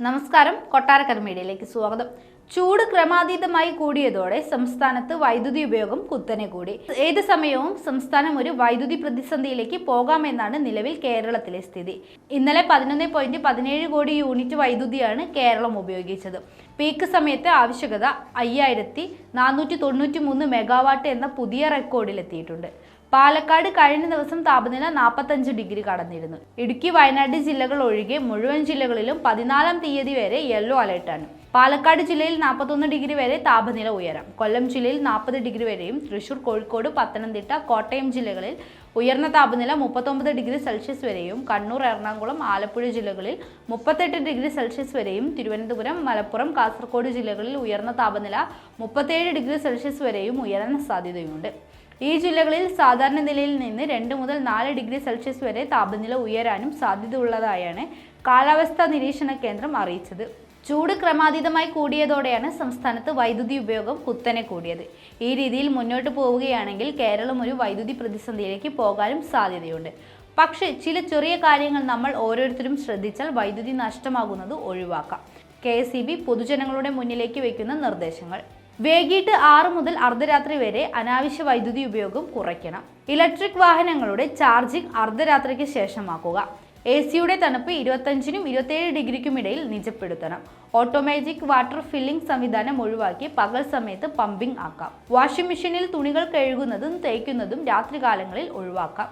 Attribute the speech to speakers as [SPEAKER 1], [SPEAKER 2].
[SPEAKER 1] നമസ്കാരം, കൊട്ടാരക്കര മീഡിയയിലേക്ക് സ്വാഗതം. ചൂട് ക്രമാതീതമായി കൂടിയതോടെ സംസ്ഥാനത്ത് വൈദ്യുതി ഉപയോഗം കുത്തനെ കൂടി. ഏത് സമയവും സംസ്ഥാനം ഒരു വൈദ്യുതി പ്രതിസന്ധിയിലേക്ക് പോകാമെന്നാണ് നിലവിൽ കേരളത്തിലെ സ്ഥിതി. ഇന്നലെ 11.17 കോടി യൂണിറ്റ് വൈദ്യുതിയാണ് കേരളം ഉപയോഗിച്ചത്. പീക്ക് സമയത്ത് ആവശ്യകത 5493 മെഗാവാട്ട് എന്ന പുതിയ റെക്കോർഡിലെത്തിയിട്ടുണ്ട്. പാലക്കാട് കഴിഞ്ഞ ദിവസം താപനില 45 ഡിഗ്രി കടന്നിരുന്നു. ഇടുക്കി, വയനാട് ജില്ലകൾ ഒഴികെ മുഴുവൻ ജില്ലകളിലും 14-ാം തീയതി വരെ യെല്ലോ അലർട്ടാണ്. പാലക്കാട് ജില്ലയിൽ 41 ഡിഗ്രി വരെ താപനില ഉയരാം. കൊല്ലം ജില്ലയിൽ 40 ഡിഗ്രി വരെയും, തൃശൂർ, കോഴിക്കോട്, പത്തനംതിട്ട, കോട്ടയം ജില്ലകളിൽ ഉയർന്ന താപനില 39 ഡിഗ്രി സെൽഷ്യസ് വരെയും, കണ്ണൂർ, എറണാകുളം, ആലപ്പുഴ ജില്ലകളിൽ 38 ഡിഗ്രി സെൽഷ്യസ് വരെയും, തിരുവനന്തപുരം, മലപ്പുറം, കാസർഗോഡ് ജില്ലകളിൽ ഉയർന്ന താപനില 37 ഡിഗ്രി സെൽഷ്യസ് വരെയും ഉയരാൻ സാധ്യതയുണ്ട്. ഈ ജില്ലകളിൽ സാധാരണ നിലയിൽ നിന്ന് 2 മുതൽ 4 ഡിഗ്രി സെൽഷ്യസ് വരെ താപനില ഉയരാനും സാധ്യതയുള്ളതായാണ് കാലാവസ്ഥാ നിരീക്ഷണ കേന്ദ്രം അറിയിച്ചത്. ചൂട് ക്രമാതീതമായി കൂടിയതോടെയാണ് സംസ്ഥാനത്ത് വൈദ്യുതി ഉപയോഗം കുത്തനെ കൂടിയത്. ഈ രീതിയിൽ മുന്നോട്ട് പോവുകയാണെങ്കിൽ കേരളം ഒരു വൈദ്യുതി പ്രതിസന്ധിയിലേക്ക് പോകാനും സാധ്യതയുണ്ട്. പക്ഷേ ചില ചെറിയ കാര്യങ്ങൾ നമ്മൾ ഓരോരുത്തരും ശ്രദ്ധിച്ചാൽ വൈദ്യുതി നഷ്ടമാകുന്നത് ഒഴിവാക്കാം. KSEB പൊതുജനങ്ങളുടെ മുന്നിലേക്ക് വയ്ക്കുന്ന നിർദ്ദേശങ്ങൾ: വൈകിട്ട് 6 മുതൽ അർദ്ധരാത്രി വരെ അനാവശ്യ വൈദ്യുതി ഉപയോഗം കുറയ്ക്കണം. ഇലക്ട്രിക് വാഹനങ്ങളുടെ ചാർജിംഗ് അർദ്ധരാത്രിക്ക് ശേഷമാക്കുക. AC-യുടെ തണുപ്പ് 25-നും 27 ഡിഗ്രിക്കും ഇടയിൽ നിജപ്പെടുത്തണം. ഓട്ടോമാറ്റിക് വാട്ടർ ഫില്ലിംഗ് സംവിധാനം ഒഴിവാക്കി പകൽ സമയത്ത് പമ്പിംഗ് ആക്കാം. വാഷിംഗ് മെഷീനിൽ തുണികൾ കഴുകുന്നതും തേക്കുന്നതും രാത്രികാലങ്ങളിൽ ഒഴിവാക്കാം.